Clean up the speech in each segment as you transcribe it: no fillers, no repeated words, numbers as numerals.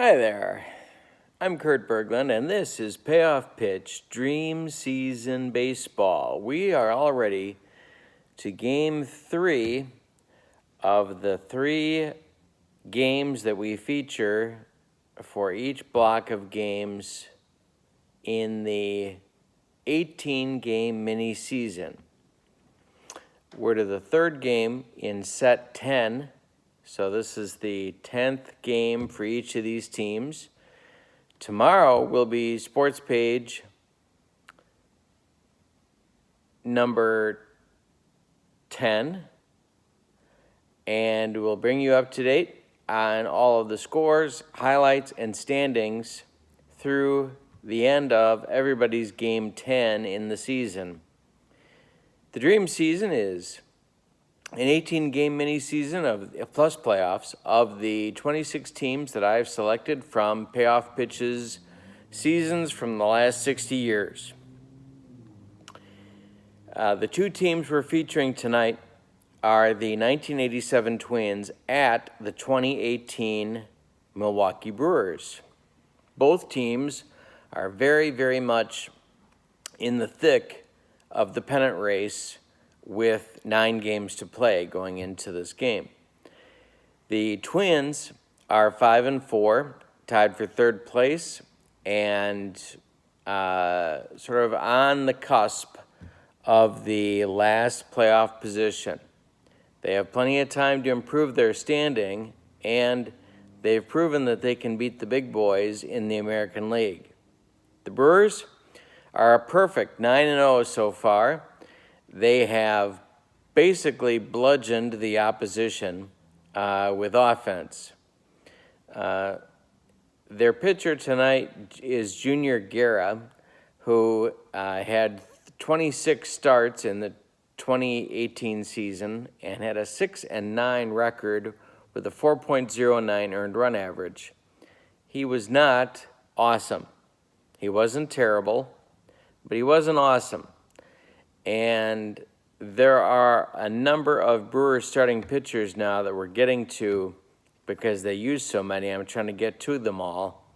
Hi there, I'm Kurt Berglund, and this is Payoff Pitch Dream Season Baseball. We are already to Game 3 of the 3 games that we feature for each block of games in the 18-game mini-season. We're to the 3rd game in set 10. So this is the 10th game for each of these teams. Tomorrow will be sports page number 10, and we'll bring you up to date on all of the scores, highlights, and standings through the end of everybody's game 10 in the season. The dream season is an 18-game mini-season of plus playoffs of the 26 teams that I've selected from Payoff Pitch's seasons from the last 60 years. The 2 teams we're featuring tonight are the 1987 Twins at the 2018 Milwaukee Brewers. Both teams are very, very much in the thick of the pennant race with 9 games to play going into this game. The Twins are 5-4, tied for 3rd place, and sort of on the cusp of the last playoff position. They have plenty of time to improve their standing, and they've proven that they can beat the big boys in the American League. The Brewers are a perfect 9-0 so far. They have basically bludgeoned the opposition with offense. Their pitcher tonight is Junior Guerra, who had 26 starts in the 2018 season and had a 6-9 record with a 4.09 earned run average. He was not awesome. He wasn't terrible, but he wasn't awesome. And there are a number of Brewers starting pitchers now that we're getting to because they use so many. I'm trying to get to them all.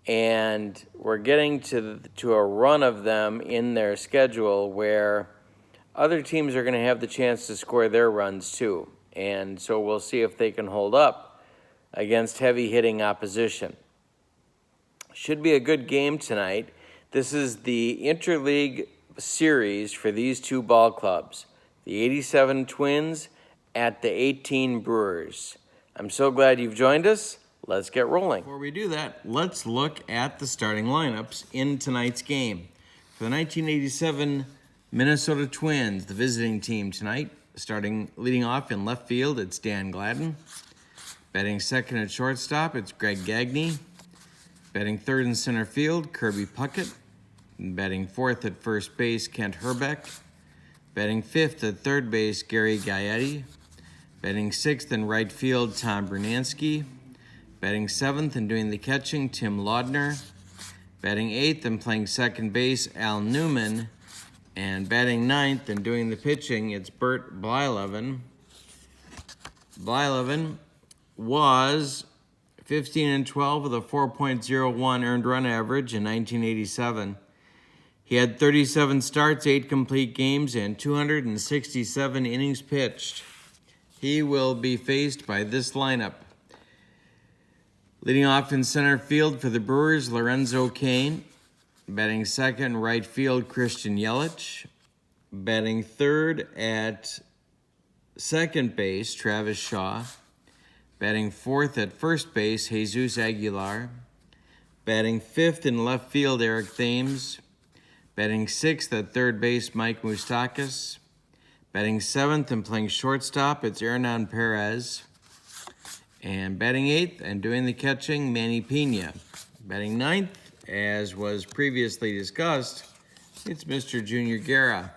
And we're getting to a run of them in their schedule where other teams are going to have the chance to score their runs too. And so we'll see if they can hold up against heavy-hitting opposition. Should be a good game tonight. This is the interleague series for these 2 ball clubs, the 87 Twins at the 18 Brewers. I'm so glad you've joined us. Let's get rolling. Before we do that, let's look at the starting lineups in tonight's game. For the 1987 Minnesota Twins, the visiting team tonight, leading off in left field, it's Dan Gladden. Batting second at shortstop, it's Greg Gagne. Batting third in center field, Kirby Puckett. Batting 4th at first base, Kent Herbeck. Batting 5th at third base, Gary Gaetti. Batting 6th in right field, Tom Brunansky. Batting 7th and doing the catching, Tim Laudner. Batting 8th and playing second base, Al Newman. And batting 9th and doing the pitching, it's Bert Blyleven. Blyleven was 15-12 with a 4.01 earned run average in 1987. He had 37 starts, 8 complete games, and 267 innings pitched. He will be faced by this lineup. Leading off in center field for the Brewers, Lorenzo Cain. Batting second, right field, Christian Yelich. Batting third at second base, Travis Shaw. Batting 4th at first base, Jesus Aguilar. Batting 5th in left field, Eric Thames. Batting 6th at third base, Mike Moustakas. Batting 7th and playing shortstop, it's Hernan Perez. And batting 8th and doing the catching, Manny Pena. Batting 9th, as was previously discussed, it's Mr. Junior Guerra.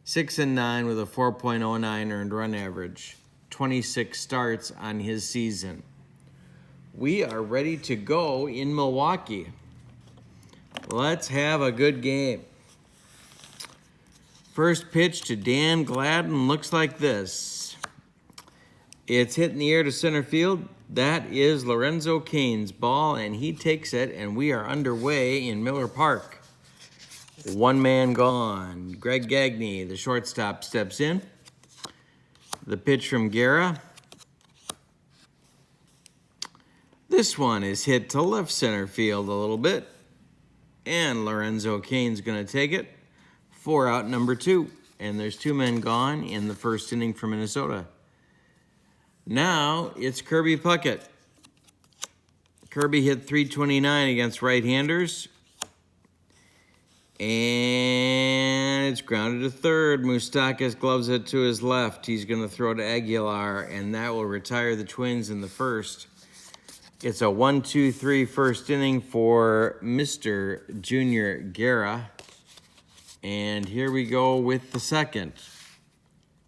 6-9 with a 4.09 earned run average. 26 starts on his season. We are ready to go in Milwaukee. Let's have a good game. First pitch to Dan Gladden looks like this. It's hit in the air to center field. That is Lorenzo Cain's ball, and he takes it, and we are underway in Miller Park. One man gone. Greg Gagne, the shortstop, steps in. The pitch from Guerra. This one is hit to left center field a little bit, and Lorenzo Cain's going to take it. 4 out, number 2, and there's 2 men gone in the first inning for Minnesota. Now it's Kirby Puckett. Kirby hit .329 against right-handers. And it's grounded to third. Moustakas gloves it to his left. He's going to throw to Aguilar, and that will retire the Twins in the first. It's a 1-2-3 first inning for Mr. Junior Guerra. And here we go with the second.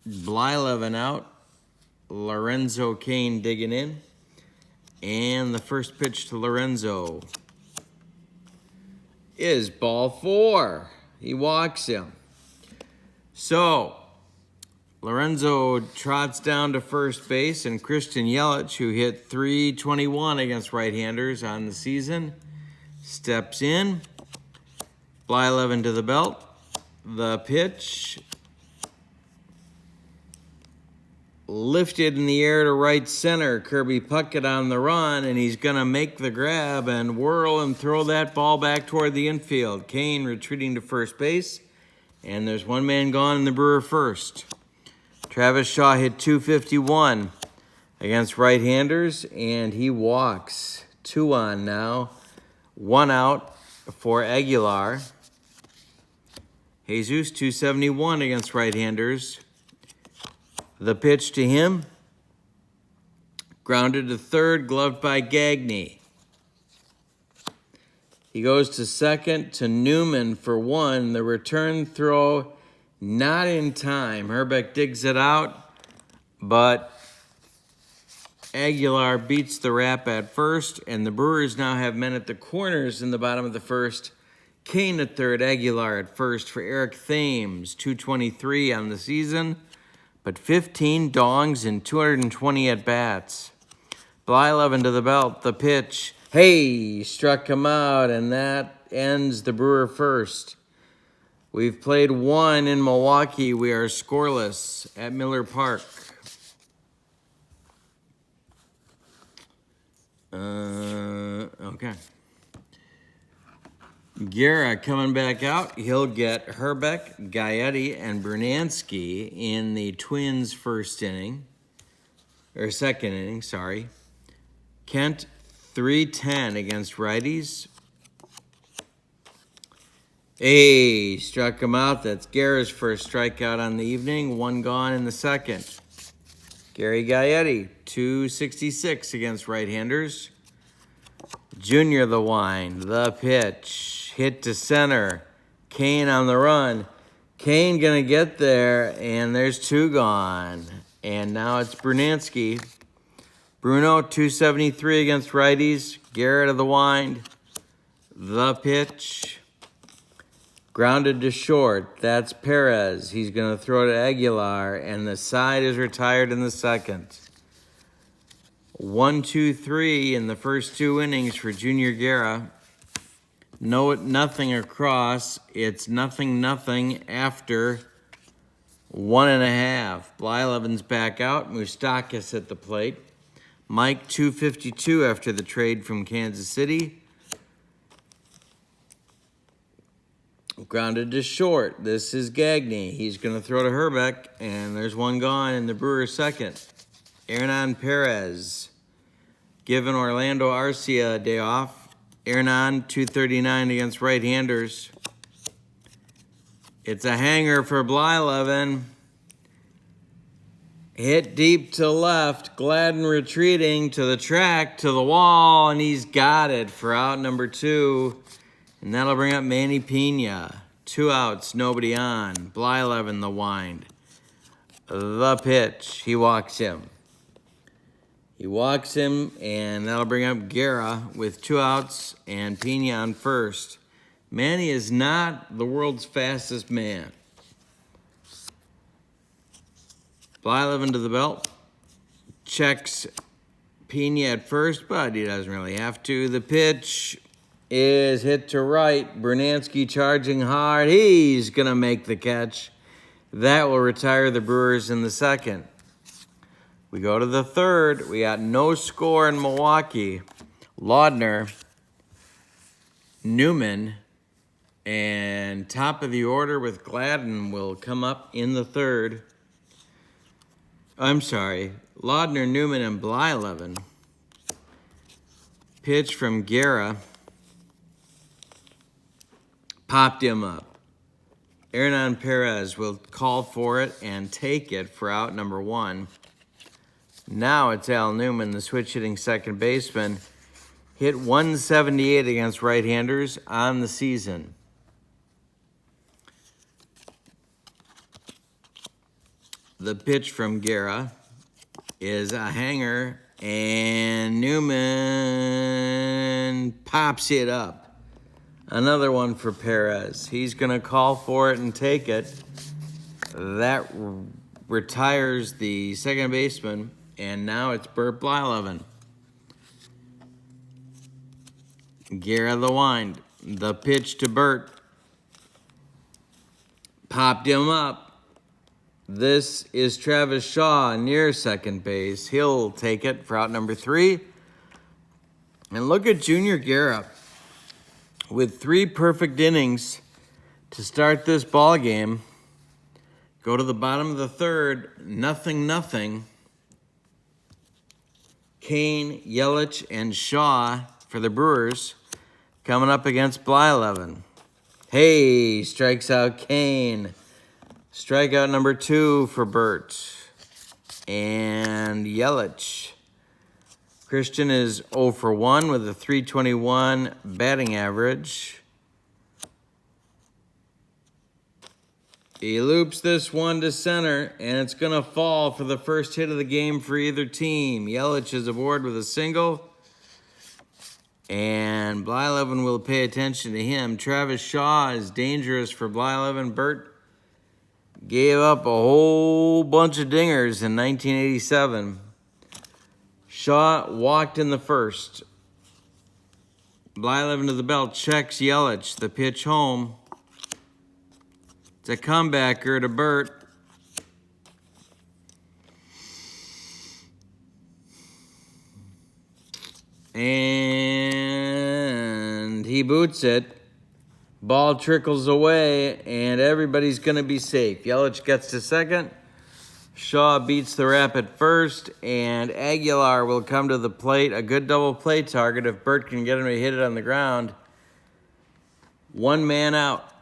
Blyleven out. Lorenzo Cain digging in. And the first pitch to Lorenzo is ball 4. He walks him. So, Lorenzo trots down to first base, and Christian Yelich, who hit .321 against right-handers on the season, steps in. Blyleven to the belt. The pitch lifted in the air to right center. Kirby Puckett on the run, and he's going to make the grab and whirl and throw that ball back toward the infield. Cain retreating to first base, and there's 1 man gone in the Brewer first. Travis Shaw hit .251 against right-handers, and he walks. 2 on now. 1 out for Aguilar. Jesus, .271 against right-handers. The pitch to him, grounded to third, gloved by Gagne. He goes to second to Newman for 1. The return throw not in time. Herbeck digs it out, but Aguilar beats the wrap at first, and the Brewers now have men at the corners in the bottom of the first. Cain at third, Aguilar at first for Eric Thames, .223 on the season, but 15 dongs and 220 at-bats. Blyleven to the belt, the pitch. Hey, struck him out, and that ends the Brewer first. We've played 1 in Milwaukee. We are scoreless at Miller Park. Okay. Guerra coming back out. He'll get Herbeck, Gaetti, and Bernansky in the Twins' first inning. Or second inning, sorry. Kent, .310 against righties. Hey, struck him out. That's Guerra's first strikeout on the evening. 1 gone in the second. Gary Gaetti, .266 against right-handers. Junior the wind, the pitch. Hit to center. Cain on the run. Cain gonna get there, and there's 2 gone. And now it's Bernansky. Bruno, .273 against righties. Garrett of the wind. The pitch. Grounded to short. That's Perez. He's gonna throw to Aguilar, and the side is retired in the second. 1-2-3 in the first 2 innings for Junior Guerra. Nothing across. It's 0-0 after 1.5. Blyleven's back out. Moustakas at the plate. Mike, .252 after the trade from Kansas City. Grounded to short. This is Gagne. He's going to throw to Herbeck, and there's 1 gone in the Brewers' second. Hernan Perez, giving Orlando Arcia a day off. Hernan, .239 against right-handers. It's a hanger for Blyleven. Hit deep to left. Gladden retreating to the track, to the wall, and he's got it for out number 2. And that'll bring up Manny Pena. 2 outs, nobody on. Blyleven the wind. The pitch. He walks him. And that'll bring up Guerra with 2 outs and Pena on first. Manny is not the world's fastest man. Blyleven to the belt. checks Pena at first, but he doesn't really have to. The pitch is hit to right. Brunansky charging hard. He's going to make the catch. That will retire the Brewers in the second. We go to the third. We got no score in Milwaukee. Laudner, Newman, and top of the order with Gladden will come up in the third. I'm sorry. Laudner, Newman, and Blyleven. Pitch from Guerra. Popped him up. Hernan Perez will call for it and take it for out number one. Now it's Al Newman, the switch-hitting second baseman. Hit 178 against right-handers on the season. The pitch from Guerra is a hanger, and Newman pops it up. Another one for Perez. He's going to call for it and take it. That retires the second baseman, and now it's Bert Blyleven. Guerra the wind. The pitch to Bert. Popped him up. This is Travis Shaw near second base. He'll take it for out number three. And look at Junior Guerra with 3 perfect innings to start this ball game. Go to the bottom of the third, 0-0. Kane, Yelich, and Shaw for the Brewers coming up against Blyleven. Hey, strikes out Kane. Strikeout number 2 for Bert. And Yelich. Christian is 0 for 1 with a .321 batting average. He loops this one to center, and it's going to fall for the first hit of the game for either team. Yelich is aboard with a single, and Blyleven will pay attention to him. Travis Shaw is dangerous for Blyleven. Bert gave up a whole bunch of dingers in 1987. Shaw walked in the first. Blyleven to the belt, checks Yelich. The pitch home. It's a comebacker to Bert. And he boots it. Ball trickles away, and everybody's going to be safe. Yelich gets to second. Shaw beats the rap at first, and Aguilar will come to the plate. A good double play target if Bert can get him to hit it on the ground. 1 man out.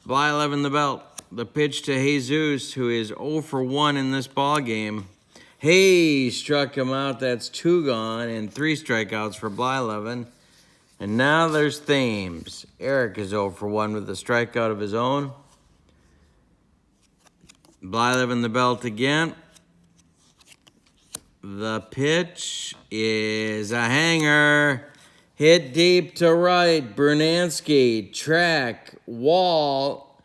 Blyleven the belt. The pitch to Jesus, who is 0 for 1 in this ball game. Hey, struck him out. That's 2 gone and 3 strikeouts for Blyleven. And now there's Thames. Eric is 0 for 1 with a strikeout of his own. Blyleven the belt again. The pitch is a hanger. Hit deep to right. Brunansky, track, wall,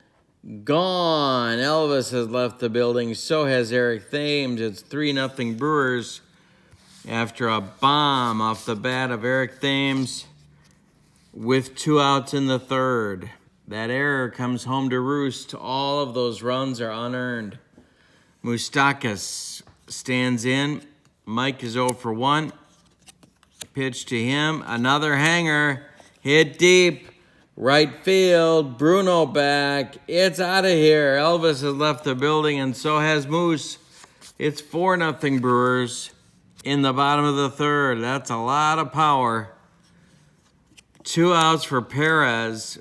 gone. Elvis has left the building. So has Eric Thames. It's 3-0 Brewers after a bomb off the bat of Eric Thames with 2 outs in the third. That error comes home to roost. All of those runs are unearned. Moustakas stands in. Mike is 0 for 1. Pitch to him. Another hanger. Hit deep. Right field. Bruno back. It's out of here. Elvis has left the building, and so has Moose. It's 4-0 Brewers in the bottom of the third. That's a lot of power. 2 outs for Perez.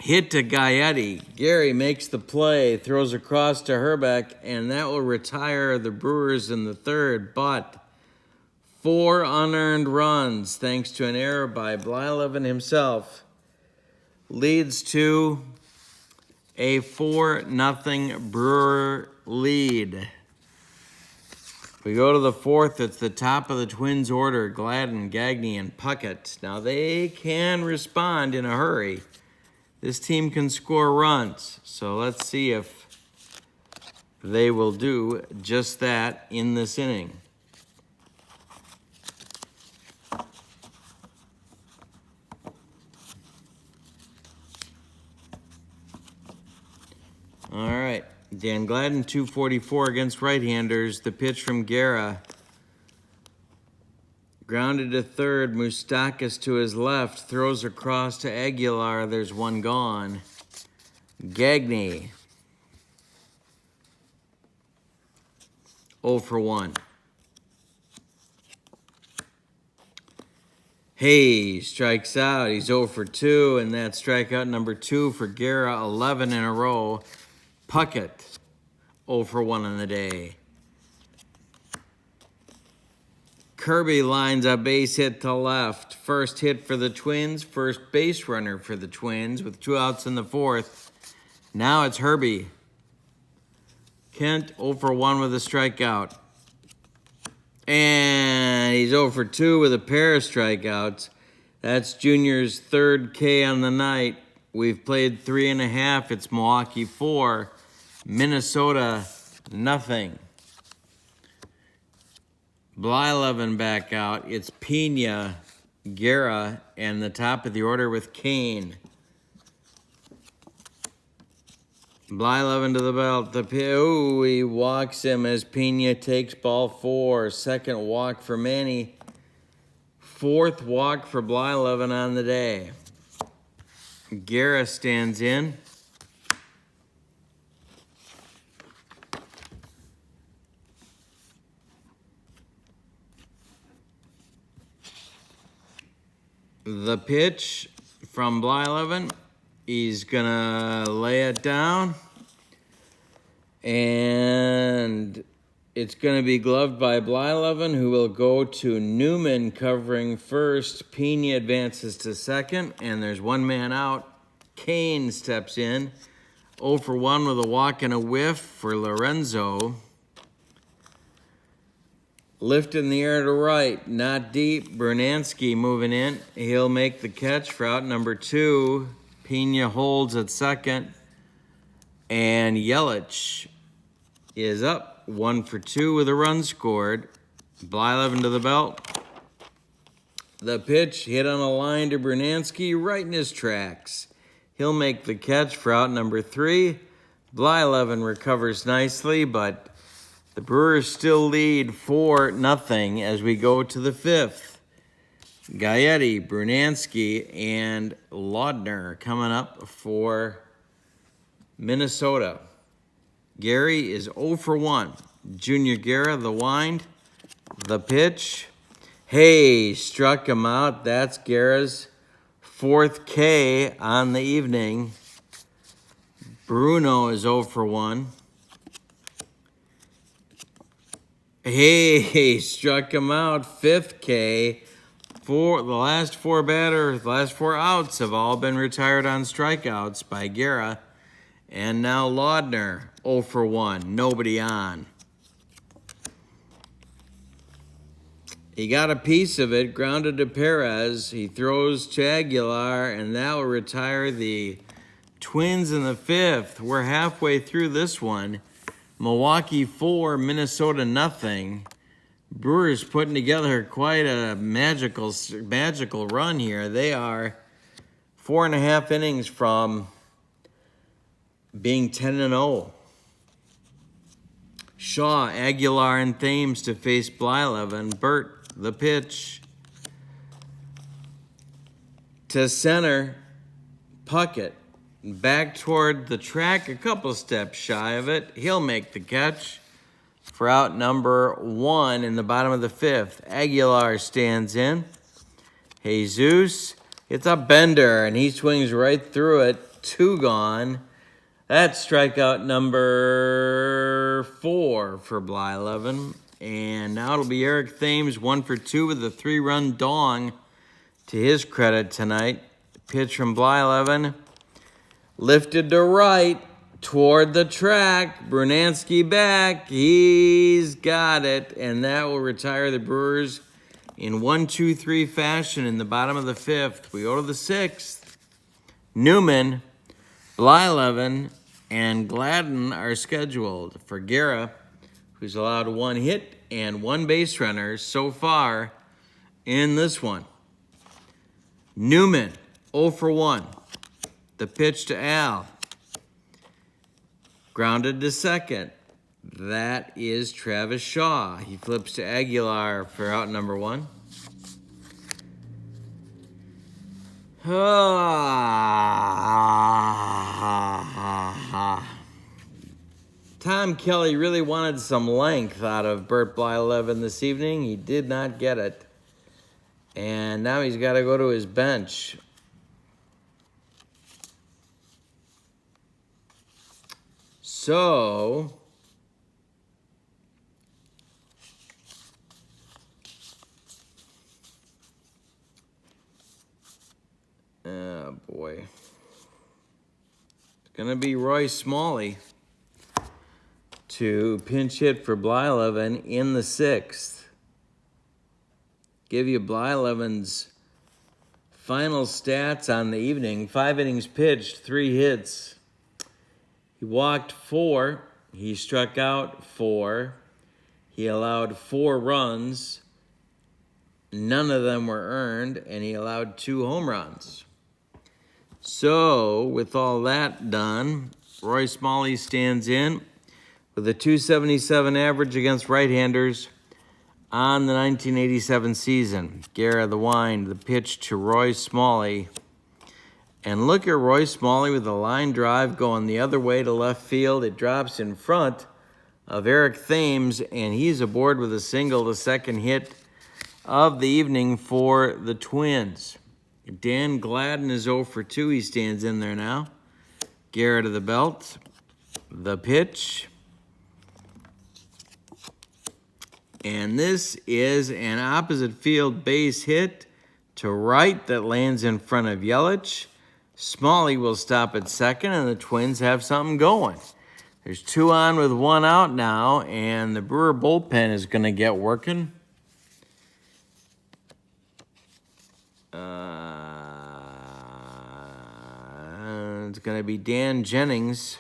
Hit to Gaetti. Gary makes the play, throws across to Herbeck, and that will retire the Brewers in the third. But 4 unearned runs, thanks to an error by Blyleven himself, leads to a 4-0 Brewer lead. We go to the fourth. It's the top of the Twins order, Gladden, Gagne, and Puckett. Now they can respond in a hurry. This team can score runs. So let's see if they will do just that in this inning. All right, Dan Gladden, 244 against right-handers. The pitch from Guerra. Grounded to third, Moustakas to his left, throws across to Aguilar. There's one gone. Gagne. 0 for 1. Hayes strikes out. He's 0 for 2, and that's strikeout number 2 for Guerra, 11 in a row. Puckett, 0 for 1 on the day. Kirby lines a base hit to left. First hit for the Twins, first base runner for the Twins with 2 outs in the 4th. Now it's Herbie. Kent, 0 for 1 with a strikeout. And he's 0 for 2 with a pair of strikeouts. That's Junior's 3rd K on the night. We've played 3.5. It's Milwaukee 4, Minnesota nothing. Blyleven back out. It's Pena, Guerra, and the top of the order with Kane. Blyleven to the belt. He walks him as Pena takes ball 4. Second walk for Manny. 4th walk for Blyleven on the day. Guerra stands in. The pitch from Blyleven. He's going to lay it down. And it's going to be gloved by Blyleven, who will go to Newman covering first. Pena advances to second, and there's one man out. Kane steps in. 0 for 1 with a walk and a whiff for Lorenzo. Lift in the air to right, not deep. Bernansky moving in. He'll make the catch for out number 2. Pena holds at second. And Yelich is up 1 for 2 with a run scored. Blyleven to the belt. The pitch hit on a line to Bernansky right in his tracks. He'll make the catch for out number 3. Blyleven recovers nicely, but the Brewers still lead 4-0 as we go to the 5th. Gaetti, Bernansky, and Laudner coming up for Minnesota. Gary is 0 for 1. Junior Guerra, the wind. The pitch. Hey, struck him out. That's Guerra's 4th K on the evening. Bruno is 0 for 1. Hey, struck him out. 5th K. The last 4 outs have all been retired on strikeouts by Guerra. And now Laudner, 0 for 1. Nobody on. He got a piece of it, grounded to Perez. He throws to Aguilar, and that will retire the Twins in the 5th. We're halfway through this one. Milwaukee 4, Minnesota nothing. Brewers putting together quite a magical run here. They are 4.5 innings from being 10-0. Shaw, Aguilar, and Thames to face Blyleven. Burt, the pitch. To center, Puckett. Back toward the track, a couple steps shy of it. He'll make the catch for out number 1 in the bottom of the 5th. Aguilar stands in. Jesus, it's a bender, and he swings right through it. 2 gone. That's strikeout number 4 for Blyleven. And now it'll be Eric Thames, 1 for 2 with a 3-run dong to his credit tonight. Pitch from Blyleven. Lifted to right toward the track. Bernansky back. He's got it. And that will retire the Brewers in 1-2-3 fashion in the bottom of the 5th. We go to the 6th. Newman, Blyleven, and Gladden are scheduled. For Guerra, who's allowed 1 hit and 1 base runner so far in this one. Newman, 0 for 1. The pitch to Al. Grounded to second. That is Travis Shaw. He flips to Aguilar for out number 1. Tom Kelly really wanted some length out of Bert Blyleven this evening. He did not get it. And now he's got to go to his bench. So, oh boy. It's going to be Roy Smalley to pinch hit for Blyleven in the 6th. Give you Blyleven's final stats on the evening. 5 innings pitched, 3 hits. He walked 4. He struck out 4. He allowed 4 runs. None of them were earned, and he allowed 2 home runs. So, with all that done, Roy Smalley stands in with a .277 average against right-handers on the 1987 season. Guerra the wind, the pitch to Roy Smalley. And look at Roy Smalley with a line drive going the other way to left field. It drops in front of Eric Thames, and he's aboard with a single, the second hit of the evening for the Twins. Dan Gladden is 0 for 2. He stands in there now. Guerra to the belt. The pitch. And this is an opposite field base hit to right that lands in front of Yelich. Smalley will stop at second, and the Twins have something going. There's 2 on with 1 out now, and the Brewer bullpen is going to get working. It's going to be Dan Jennings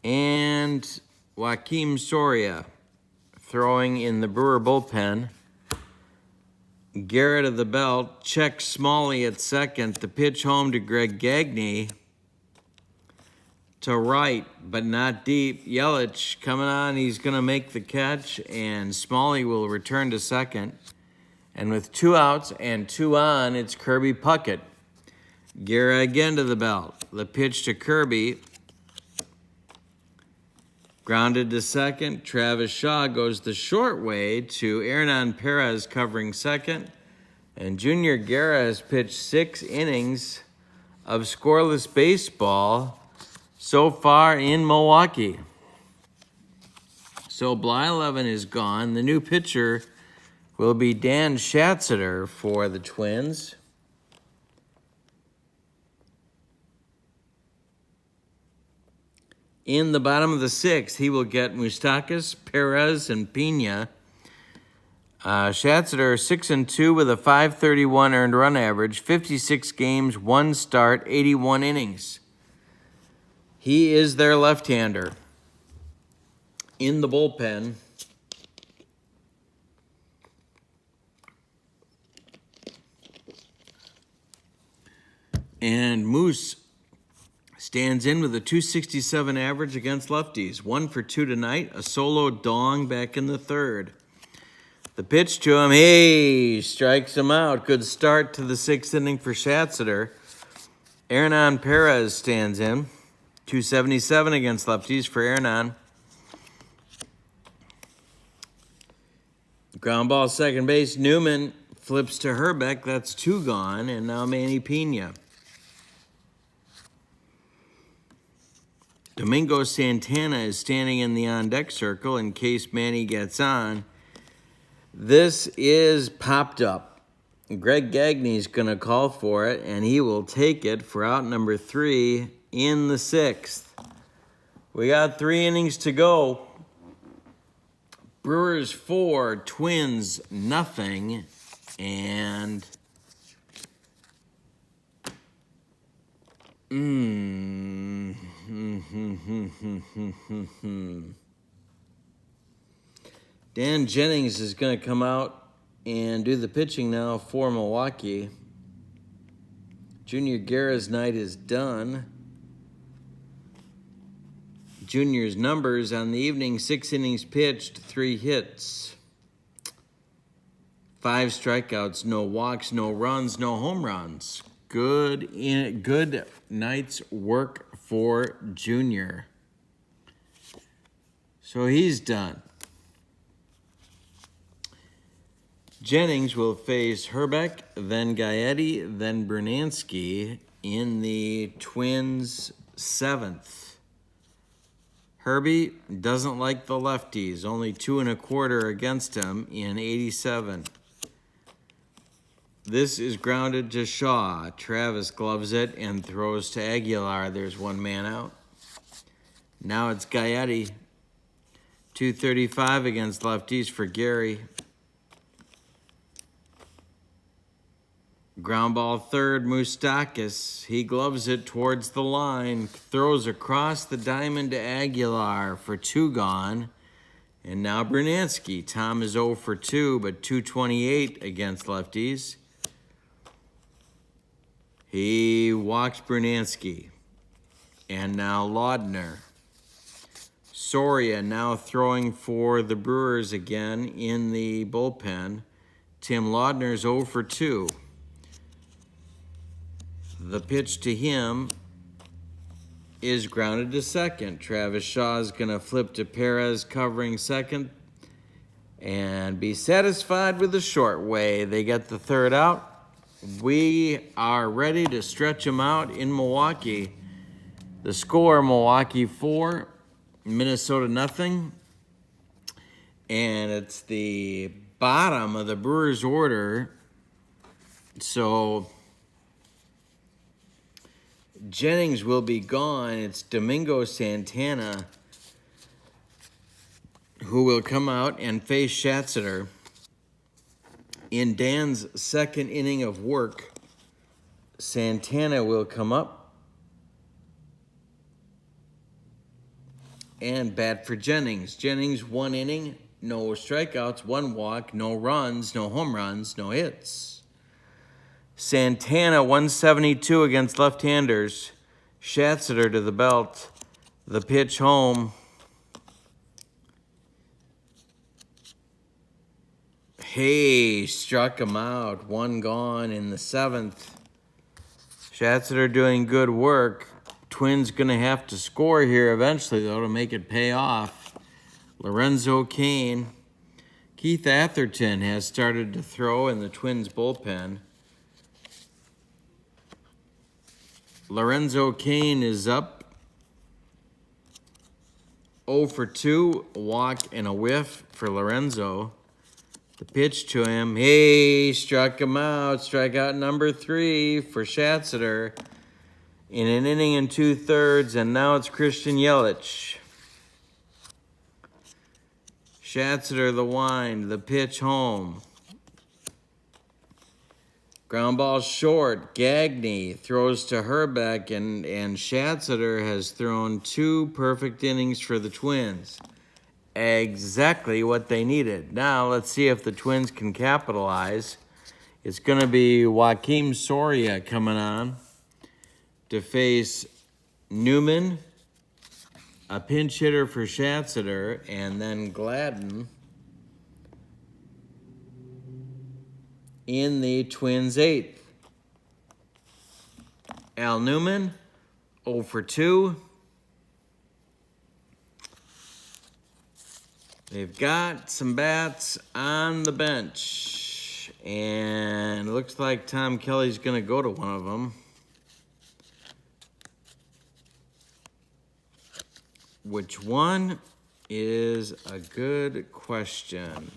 and Joaquim Soria throwing in the Brewer bullpen. Garrett of the belt checks Smalley at second. The pitch home to Greg Gagne to right, but not deep. Yelich coming on. He's going to make the catch, and Smalley will return to second. And with 2 outs and 2 on, it's Kirby Puckett. Guerra again to the belt. The pitch to Kirby. Grounded to second. Travis Shaw goes the short way to Hernan Perez covering second. And Junior Guerra has pitched 6 innings of scoreless baseball so far in Milwaukee. So Blyleven is gone. The new pitcher will be Dan Schatzeder for the Twins. In the bottom of the 6th, he will get Moustakas, Perez, and Pena. Schatzeder 6-2 with a .531 earned run average, 56 games, 1 start, 81 innings. He is their left-hander. In the bullpen, and Moose stands in with a .267 average against lefties. 1 for 2 tonight, a solo dong back in the 3rd. The pitch to him, hey, strikes him out. Good start to the 6th inning for Schatzeder. Hernan Perez stands in. .277 against lefties for Hernan. Ground ball second base. Newman flips to Herbeck. That's 2 gone. And now Manny Pena. Domingo Santana is standing in the on-deck circle in case Manny gets on. This is popped up. Greg Gagne's going to call for it, and he will take it for out number 3 in the 6th. We got 3 innings to go. Brewers 4, Twins nothing, and Dan Jennings is going to come out and do the pitching now for Milwaukee. Junior Guerra's night is done. Junior's numbers on the evening: 6 innings pitched, 3 hits, 5 strikeouts, no walks, no runs, no home runs. Good night's work for Junior. So he's done. Jennings will face Herbeck, then Gaetti, then Brunansky in the Twins' 7th. Herbie doesn't like the lefties, only 2 1/4 against him in 87. This is grounded to Shaw. Travis gloves it and throws to Aguilar. There's 1 man out. Now it's Gaetti. 235 against lefties for Gary. Ground ball third, Moustakas. He gloves it towards the line, throws across the diamond to Aguilar for 2 gone. And now Brunansky. Tom is 0 for 2, but 228 against lefties. He walks Brunansky. And now Laudner. Soria now throwing for the Brewers again in the bullpen. Tim Laudner's 0 for 2. The pitch to him is grounded to second. Travis Shaw is going to flip to Perez covering second and be satisfied with the short way. They get the 3rd out. We are ready to stretch them out in Milwaukee. The score: Milwaukee 4, Minnesota 0. And it's the bottom of the Brewers order. So Jennings will be gone. It's Domingo Santana who will come out and face Schatzeder. In Dan's 2nd inning of work, Santana will come up and bat for Jennings. Jennings 1 inning, no strikeouts, 1 walk, no runs, no home runs, no hits. Santana 172 against left-handers. Schatzeder to the belt. The pitch home. Hey, struck him out. 1 gone in the 7th. Schatzeder doing good work. Twins going to have to score here eventually, though, to make it pay off. Lorenzo Cain. Keith Atherton has started to throw in the Twins bullpen. Lorenzo Cain is up 0 for 2, a walk and a whiff for Lorenzo. The pitch to him, hey, struck him out. Strikeout number 3 for Schatzeder in an inning and 2/3, and now it's Christian Yelich. Schatzeder the wind, the pitch home. Ground ball short. Gagne throws to Herbeck, and Schatzeder has thrown 2 perfect innings for the Twins. Exactly what they needed. Now let's see if the Twins can capitalize. It's going to be Joakim Soria coming on to face Newman, a pinch hitter for Schatzeder, and then Gladden in the Twins' 8th. Al Newman, 0 for 2. They've got some bats on the bench, and it looks like Tom Kelly's going to go to one of them. Which one is a good question.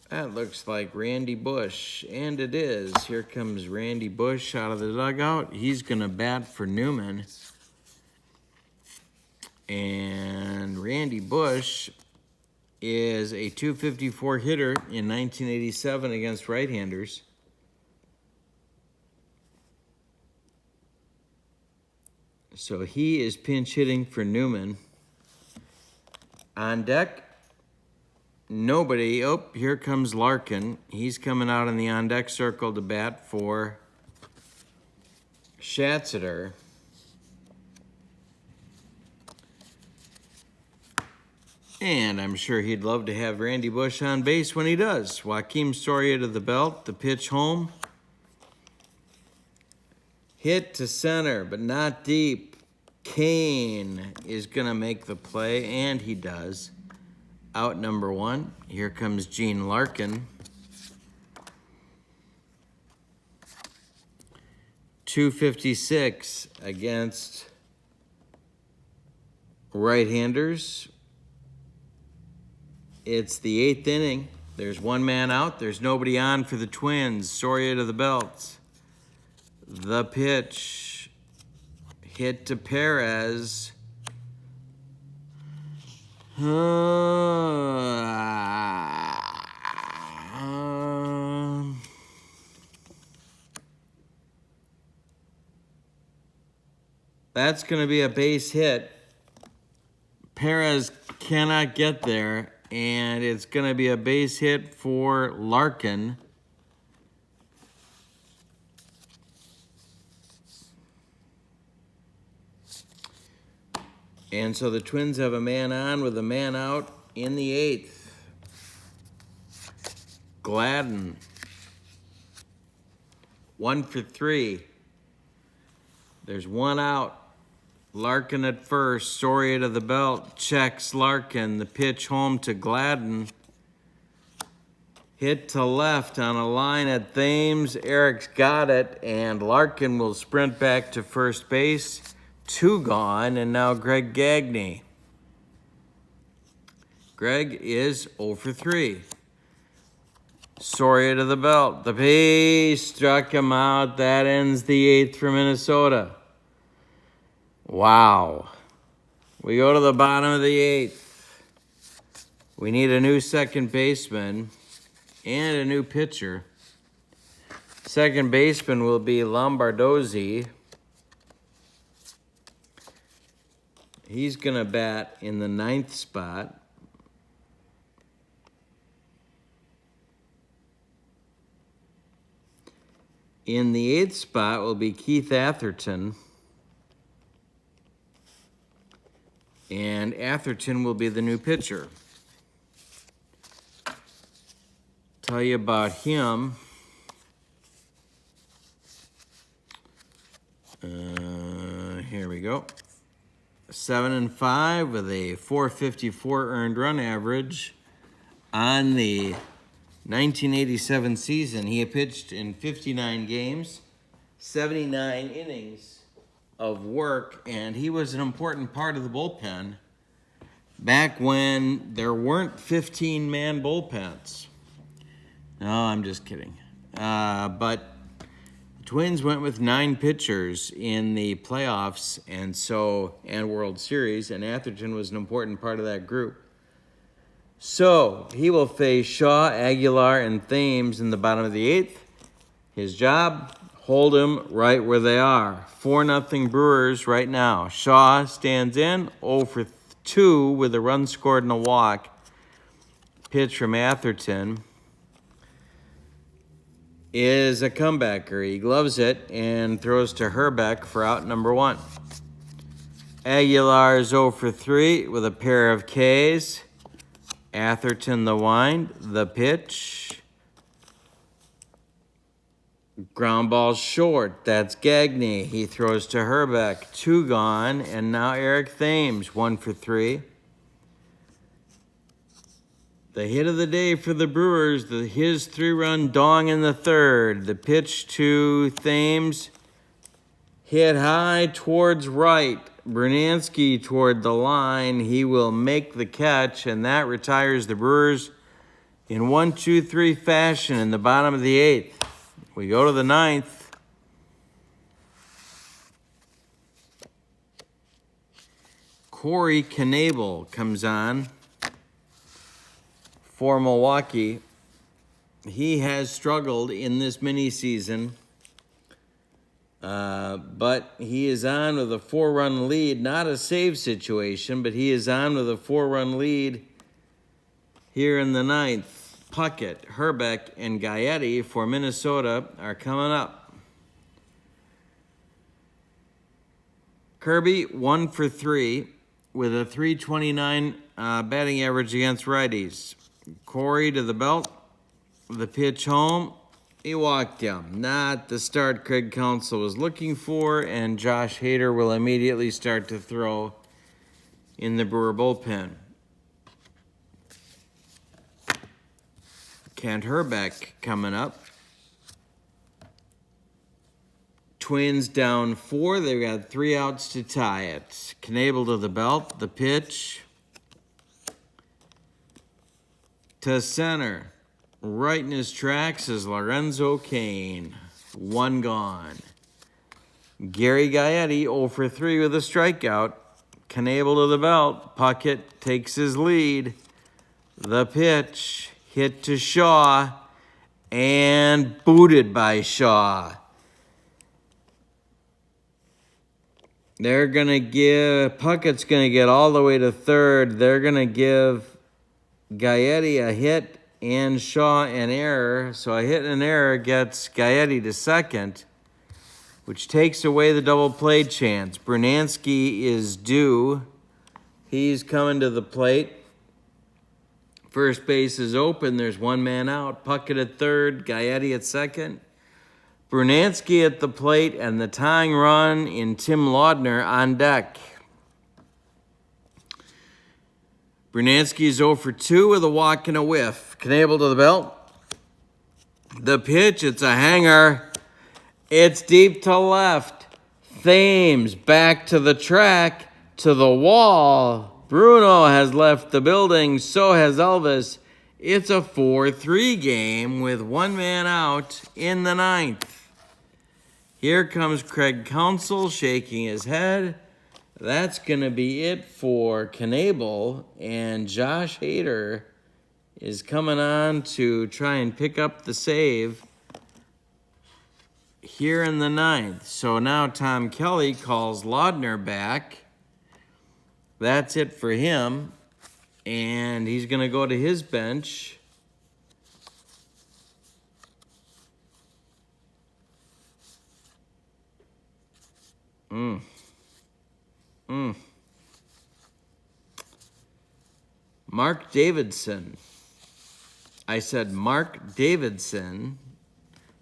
That looks like Randy Bush, and it is. Here comes Randy Bush out of the dugout. He's going to bat for Newman. And Randy Bush is a .254 hitter in 1987 against right-handers. So he is pinch hitting for Newman. On deck, nobody. Oh, here comes Larkin. He's coming out in the on-deck circle to bat for Schatzeder. And I'm sure he'd love to have Randy Bush on base when he does. Joaquim Soria to the belt, the pitch home. Hit to center, but not deep. Kane is going to make the play, and he does. Out number one. Here comes Gene Larkin. 256 against right-handers. It's the eighth inning. There's one man out. There's nobody on for the Twins. Soria to the belt. The pitch. Hit to Perez. That's going to be a base hit. Perez cannot get there, and it's going to be a base hit for Larkin. And so the Twins have a man on with a man out in the eighth. Gladden. 1 for 3. There's one out. Larkin at first. Soria to the belt. Checks Larkin. The pitch home to Gladden. Hit to left on a line at Thames. Eric's got it, and Larkin will sprint back to first base. 2 gone, and now Greg Gagne. Greg is 0 for 3. Soria to the belt. The pitch struck him out. That ends the eighth for Minnesota. Wow. We go to the bottom of the eighth. We need a new second baseman and a new pitcher. Second baseman will be Lombardozzi. He's going to bat in the 9th spot. In the 8th spot will be Keith Atherton. And Atherton will be the new pitcher. Tell you about him. Here we go. 7-5 with a 454 earned run average. On the 1987 season, he had pitched in 59 games, 79 innings of work, and he was an important part of the bullpen back when there weren't 15-man bullpens. No, I'm just kidding. But the Twins went with 9 pitchers in the playoffs and World Series, and Atherton was an important part of that group. So he will face Shaw, Aguilar, and Thames in the bottom of the 8th. His job, hold them right where they are. 4-0 Brewers right now. Shaw stands in 0 for 2 with a run scored and a walk. Pitch from Atherton is a comebacker. He gloves it and throws to Herbeck for out number 1. Aguilar is 0 for 3 with a pair of Ks. Atherton the wind, the pitch. Ground ball short. That's Gagne. He throws to Herbeck. 2 gone. And now Eric Thames, 1 for 3. The hit of the day for the Brewers, his 3-run dong in the 3rd. The pitch to Thames, hit high towards right. Bernansky toward the line. He will make the catch, and that retires the Brewers in 1-2-3 fashion in the bottom of the 8th. We go to the 9th. Corey Knebel comes on for Milwaukee. He has struggled in this mini season But he is on with a 4-run lead. Not a save situation, but he is on with a 4-run lead here in the ninth. Puckett, Herbeck, and Gaetti for Minnesota are coming up. Kirby, 1 for 3 with a .329 batting average against righties. Corey to the belt. The pitch home. He walked him. Not the start Craig Counsell was looking for, and Josh Hader will immediately start to throw in the Brewer bullpen. Kent Herbeck coming up. Twins down 4. They've got 3 outs to tie it. Knable to the belt. The pitch to center. Right in his tracks is Lorenzo Cain. 1 gone. Gary Gaetti 0 for 3 with a strikeout. Knable to the belt. Puckett takes his lead. The pitch hit to Shaw and booted by Shaw. They're going to give, Puckett's going to get all the way to third. They're going to give Gaetti a hit and Shaw an error. So a hit and an error gets Gaetti to second, which takes away the double play chance. Brunansky is due. He's coming to the plate. First base is open. There's 1 man out. Puckett at third, Gaetti at second. Brunansky at the plate, and the tying run in Tim Laudner on deck. Brunansky's 0 for 2 with a walk and a whiff. Knable to the belt. The pitch, it's a hanger. It's deep to left. Thames back to the track, to the wall. Bruno has left the building, so has Elvis. It's a 4-3 game with 1 man out in the ninth. Here comes Craig Counsell shaking his head. That's going to be it for Knable, and Josh Hader is coming on to try and pick up the save here in the ninth. So now Tom Kelly calls Laudner back. That's it for him, and he's going to go to his bench. Mark Davidson. I said Mark Davidson,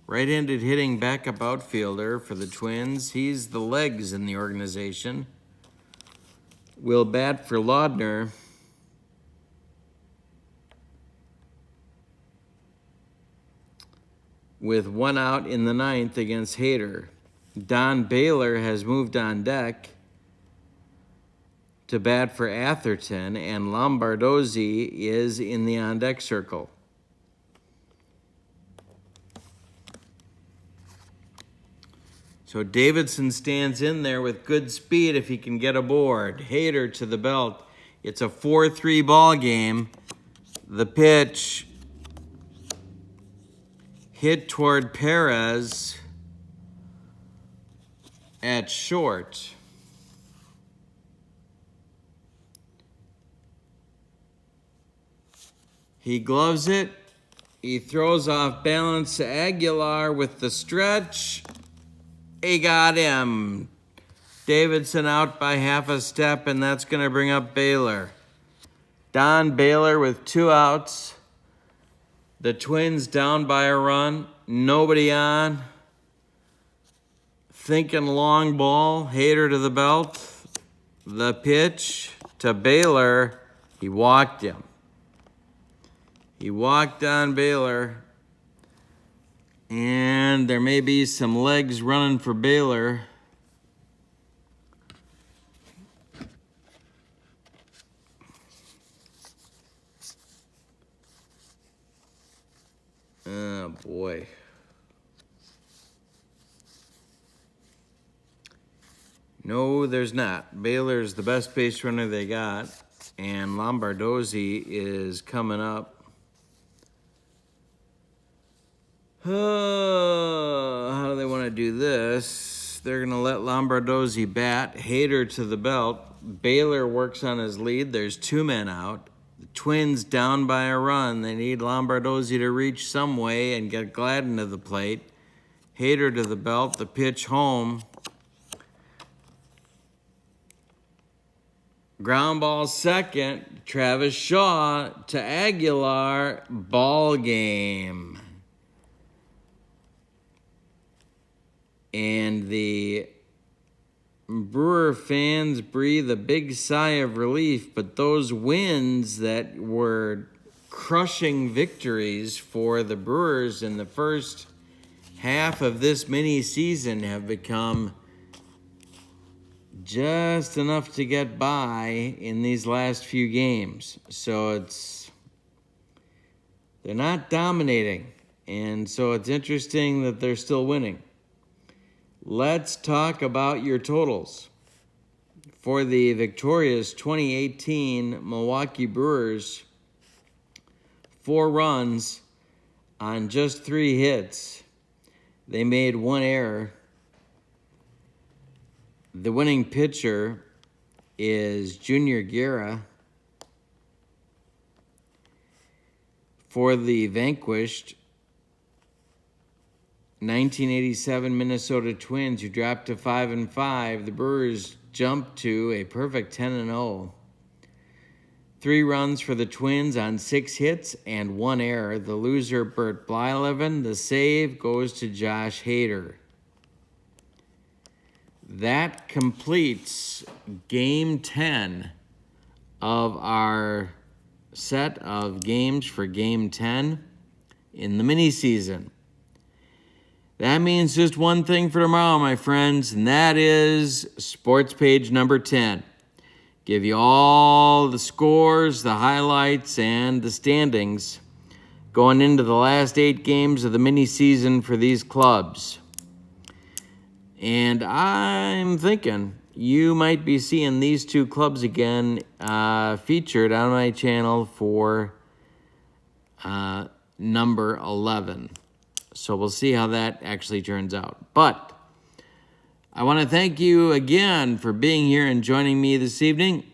right-handed hitting backup outfielder for the Twins. He's the legs in the organization. Will bat for Laudner. With 1 out in the ninth against Hader. Don Baylor has moved on deck to bat for Atherton, and Lombardozzi is in the on-deck circle. So Davidson stands in there with good speed if he can get aboard. Hader to the belt. It's a 4-3 ball game. The pitch hit toward Perez at short. He gloves it. He throws off balance to Aguilar with the stretch. He got him. Davidson out by half a step, and that's going to bring up Baylor. Don Baylor with 2 outs. The Twins down by a run. Nobody on. Thinking long ball. Hader to the belt. The pitch to Baylor. He walked him. He walked on Baylor. And there may be some legs running for Baylor. Oh, boy. No, there's not. Baylor's the best base runner they got. And Lombardozzi is coming up. How do they want to do this? They're going to let Lombardozzi bat. Hader to the belt. Baylor works on his lead. There's 2 men out. The Twins down by a run. They need Lombardozzi to reach some way and get Gladden to the plate. Hader to the belt. The pitch home. Ground ball second. Travis Shaw to Aguilar. Ball game. And the Brewer fans breathe a big sigh of relief, but those wins that were crushing victories for the Brewers in the first half of this mini season have become just enough to get by in these last few games. So they're not dominating, and so it's interesting that they're still winning. Let's talk about your totals. For the victorious 2018 Milwaukee Brewers, 4 runs on just 3 hits. They made 1 error. The winning pitcher is Junior Guerra. For the vanquished 1987 Minnesota Twins, who dropped to 5-5, the Brewers jumped to a perfect 10-0. 3 runs for the Twins on 6 hits and 1 error. The loser, Bert Blyleven. The save goes to Josh Hader. That completes Game 10 of our set of games for Game 10 in the mini-season. That means just one thing for tomorrow, my friends, and that is sports page number 10. Give you all the scores, the highlights, and the standings going into the last 8 games of the mini-season for these clubs. And I'm thinking you might be seeing these 2 clubs again featured on my channel for number 11. So we'll see how that actually turns out. But I want to thank you again for being here and joining me this evening.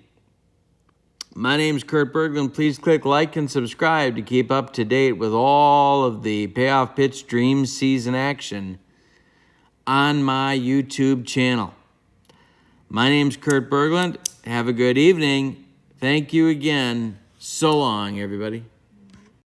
My name's Kurt Berglund. Please click like and subscribe to keep up to date with all of the Payoff Pitch Dream Season action on my YouTube channel. My name's Kurt Berglund. Have a good evening. Thank you again. So long, everybody.